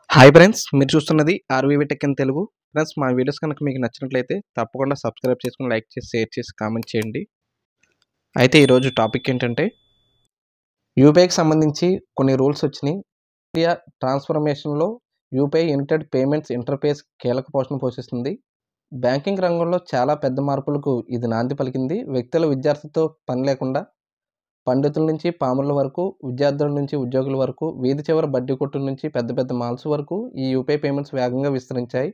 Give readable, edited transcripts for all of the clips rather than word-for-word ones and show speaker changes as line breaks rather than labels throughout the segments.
Hi friends, మీరు చూస్తున్నది ఆర్వీవీ tech in Telugu. Friends, మా వీడియోస్ కనుక మీకు నచ్చినట్లయితే తప్పకుండా సబ్స్క్రైబ్ చేసుకుని, లైక్ చేసి, షేర్ చేసి, కామెంట్ చేయండి. అయితే ఈరోజు టాపిక్ ఏంటంటే యూపీఐకి సంబంధించి కొన్ని రూల్స్ వచ్చినాయి. ఇండియా ట్రాన్స్ఫర్మేషన్లో యూపీఐ యునైటెడ్ పేమెంట్స్ ఇంటర్ఫేస్ కీలక పోషణ పోషిస్తుంది. బ్యాంకింగ్ రంగంలో చాలా పెద్ద మార్పులకు ఇది నాంది పలికింది. వ్యక్తుల విద్యార్థితో పని లేకుండా పండితుల నుంచి పామరుల వరకు, విద్యార్థుల నుంచి ఉద్యోగుల వరకు, వీధి చివర బడ్డీ కొట్టుల నుంచి పెద్ద పెద్ద మాల్స్ వరకు ఈ యూపీఐ పేమెంట్స్ వేగంగా విస్తరించాయి.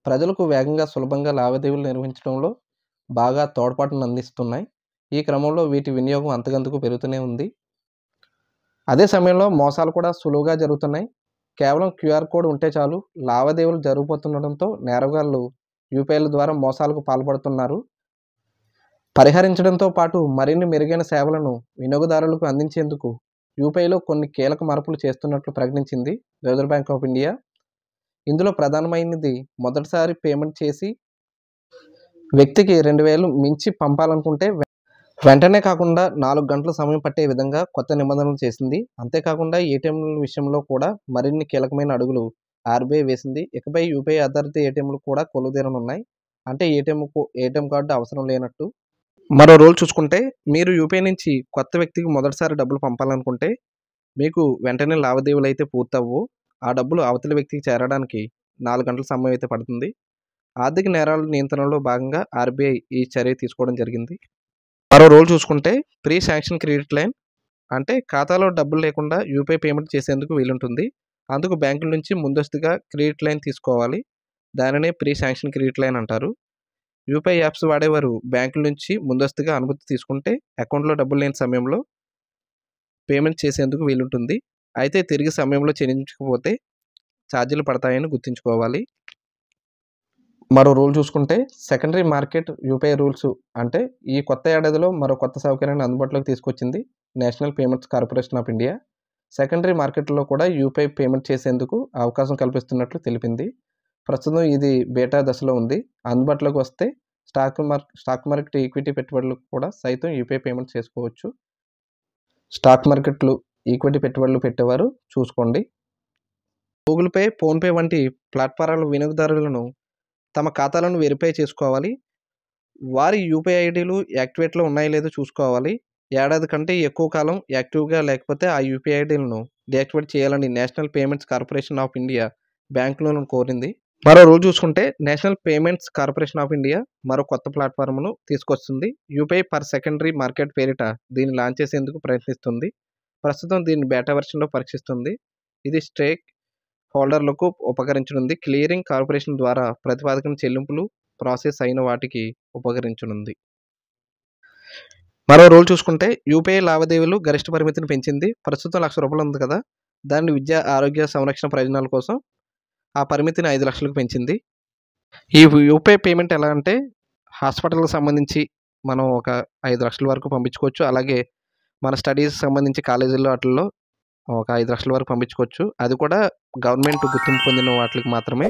ప్రజలకు వేగంగా, సులభంగా లావాదేవీలు నిర్వహించడంలో బాగా తోడ్పాటును అందిస్తున్నాయి. ఈ క్రమంలో వీటి వినియోగం అంతకంతకు పెరుగుతూనే ఉంది. అదే సమయంలో మోసాలు కూడా సులువుగా జరుగుతున్నాయి. కేవలం క్యూఆర్ కోడ్ ఉంటే చాలు లావాదేవీలు జరిగిపోతుండటంతో నేరగాళ్లు యూపీఐల ద్వారా మోసాలకు పాల్పడుతున్నారు. పరిహరించడంతో పాటు మరిన్ని మెరుగైన సేవలను వినియోగదారులకు అందించేందుకు యూపీఐలో కొన్ని కీలక మార్పులు చేస్తున్నట్లు ప్రకటించింది రిజర్వ్ బ్యాంక్ ఆఫ్ ఇండియా. ఇందులో ప్రధానమైనది మొదటిసారి పేమెంట్ చేసి వ్యక్తికి 2,000 మించి పంపాలనుకుంటే వెంటనే కాకుండా 4 గంటల సమయం పట్టే విధంగా కొత్త నిబంధనలు చేసింది. అంతేకాకుండా ఏటీఎంల విషయంలో కూడా మరిన్ని కీలకమైన అడుగులు ఆర్బీఐ వేసింది. ఇకపై యూపీఐ ఆధారిత ఏటీఎంలు కూడా కొలువుదీరనున్నాయి. అంటే ఏటీఎం కార్డు అవసరం లేనట్టు. మరో రూల్ చూసుకుంటే, మీరు యూపీఐ నుంచి కొత్త వ్యక్తికి మొదటిసారి డబ్బులు పంపాలనుకుంటే మీకు వెంటనే లావాదేవీలు అయితే పూర్తవ్వు. ఆ డబ్బులు అవతలి వ్యక్తికి చేరడానికి 4 గంటల సమయం అయితే పడుతుంది. ఆర్థిక నేరాల నియంత్రణలో భాగంగా ఆర్బీఐ ఈ చర్య తీసుకోవడం జరిగింది. మరో రూల్ చూసుకుంటే, ప్రీ శాంక్షన్ క్రెడిట్ లైన్ అంటే ఖాతాలో డబ్బులు లేకుండా యూపీఐ పేమెంట్ చేసేందుకు వీలుంటుంది. అందుకు బ్యాంకుల నుంచి ముందస్తుగా క్రెడిట్ లైన్ తీసుకోవాలి. దానినే ప్రీ శాంక్షన్ క్రెడిట్ లైన్ అంటారు. యూపీఐ యాప్స్ వాడేవారు బ్యాంకుల నుంచి ముందస్తుగా అనుమతి తీసుకుంటే అకౌంట్లో డబ్బులు లేని సమయంలో పేమెంట్ చేసేందుకు వీలుంటుంది. అయితే తిరిగి సమయంలో చెల్లించకపోతే ఛార్జీలు పడతాయని గుర్తుంచుకోవాలి. మరో రూల్ చూసుకుంటే, సెకండరీ మార్కెట్ యూపీఐ రూల్స్ అంటే ఈ కొత్త ఏడాదిలో మరో కొత్త సౌకర్యాన్ని అందుబాటులోకి తీసుకొచ్చింది national payments corporation of India. Secondary మార్కెట్లో కూడా యూపీఐ పేమెంట్ చేసేందుకు అవకాశం కల్పిస్తున్నట్లు తెలిపింది. ప్రస్తుతం ఇది బీటా దశలో ఉంది. అందుబాటులోకి వస్తే స్టాక్ మార్కెట్ ఈక్విటీ పెట్టుబడులకు కూడా సైతం యూపీఐ పేమెంట్ చేసుకోవచ్చు. స్టాక్ మార్కెట్లు ఈక్విటీ పెట్టుబడులు పెట్టేవారు చూసుకోండి. గూగుల్ పే, ఫోన్పే వంటి ప్లాట్ఫారాల వినియోగదారులను తమ ఖాతాలను వెరిఫై చేసుకోవాలి. వారి యూపీఐ ఐడీలు యాక్టివేట్లో ఉన్నాయో లేదో చూసుకోవాలి. ఏడాది కంటే ఎక్కువ కాలం యాక్టివ్గా లేకపోతే ఆ యూపీఐ ఐడీలను డీయాక్టివేట్ చేయాలని national payments corporation of India బ్యాంకులను కోరింది. మరో రూల్ చూసుకుంటే, national payments corporation of India మరో కొత్త ప్లాట్ఫామ్ను తీసుకొస్తుంది. యూపీఐ ఫర్ సెకండరీ మార్కెట్ పేరిట దీన్ని లాంచ్ చేసేందుకు ప్రయత్నిస్తుంది. ప్రస్తుతం దీన్ని బేటా వెర్షన్లో పరీక్షిస్తుంది. ఇది స్టేక్ హోల్డర్లకు ఉపకరించనుంది. క్లియరింగ్ కార్పొరేషన్ ద్వారా ప్రతిపాదన చెల్లింపులు ప్రాసెస్ అయిన వాటికి ఉపకరించనుంది. మరో రూల్ చూసుకుంటే, యూపీఐ లావాదేవీలు గరిష్ట పరిమితిని పెంచింది. ప్రస్తుతం ₹1,00,000 ఉంది కదా, దాన్ని విద్య, ఆరోగ్య సంరక్షణ ప్రయోజనాల కోసం ఆ పరిమితిని 5 లక్షలకు పెంచింది. ఈ యూపీఐ పేమెంట్ ఎలా అంటే, హాస్పిటల్కి సంబంధించి మనం ఒక 5 లక్షల వరకు పంపించుకోవచ్చు. అలాగే మన స్టడీస్కి సంబంధించి కాలేజీల్లో వాటిల్లో ఒక 5 లక్షల వరకు పంపించుకోవచ్చు. అది కూడా గవర్నమెంట్ గుర్తింపు పొందిన వాటికి మాత్రమే.